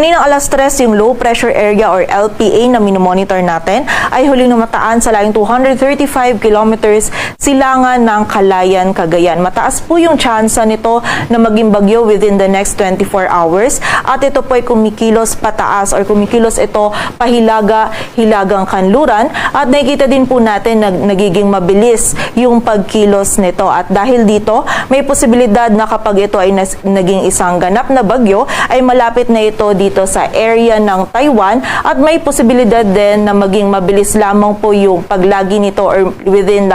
Kaninang alas 3, yung low pressure area or LPA na minomonitor natin ay huling namataan sa layong 235 kilometers silangan ng Calayan, Cagayan. Mataas po yung tsansa nito na maging bagyo within the next 24 hours at ito po ay kumikilos pataas or kumikilos ito pahilaga-hilagang kanluran at nakikita din po natin na nagiging mabilis yung pagkilos nito at dahil dito may posibilidad na kapag ito ay naging isang ganap na bagyo ay malapit na ito dito sa area ng Taiwan at may posibilidad din na maging mabilis lamang po yung paglagi nito or within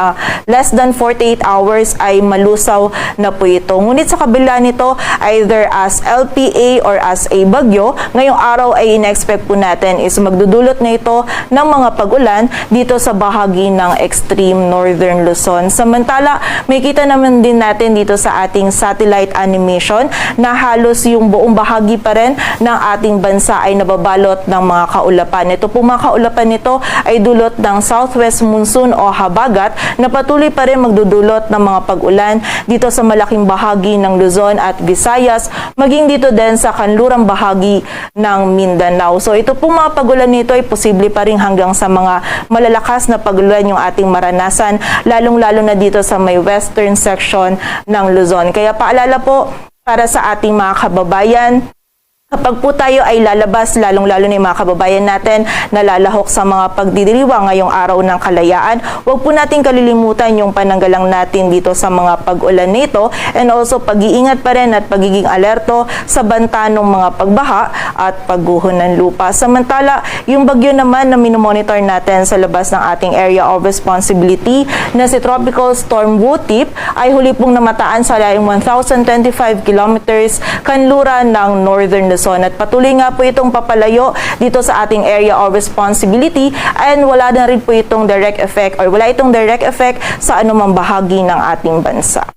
less than 48 hours ay malusaw na po ito. Ngunit sa kabila nito, either as LPA or as a bagyo, ngayong araw ay in-expect po natin is magdudulot na ito ng mga pag-ulan dito sa bahagi ng extreme northern Luzon. Samantala, may kita naman din natin dito sa ating satellite animation na halos yung buong bahagi pa rin ng ating bansa ay nababalot ng mga kaulapan. Ito po mga kaulapan nito ay dulot ng southwest monsoon o habagat na patuloy pa rin magdudulot ng mga pag-ulan dito sa malaking bahagi ng Luzon at Visayas, maging dito din sa kanlurang bahagi ng Mindanao. So ito po mga pag-ulan nito ay posible pa rin hanggang sa mga malalakas na pag-ulan yung ating maranasan, lalong-lalo na dito sa may western section ng Luzon. Kaya paalala po para sa ating mga kababayan, kapag po tayo ay lalabas, lalong-lalo na yung mga kababayan natin na lalahok sa mga pagdidiriwang ngayong araw ng kalayaan, huwag po natin kalilimutan yung pananggalang natin dito sa mga pag-ulan nito and also pag-iingat pa rin at pagiging alerto sa banta ng mga pagbaha at pagguho ng lupa. Samantala, yung bagyo naman na minomonitor natin sa labas ng ating area of responsibility na si Tropical Storm Wu-Tip ay huli pong namataan sa layong 1,025 kilometers kanluran ng northern Luzon. At patuloy nga po itong papalayo dito sa ating area of responsibility and wala na rin po itong direct effect or wala itong direct effect sa anumang bahagi ng ating bansa.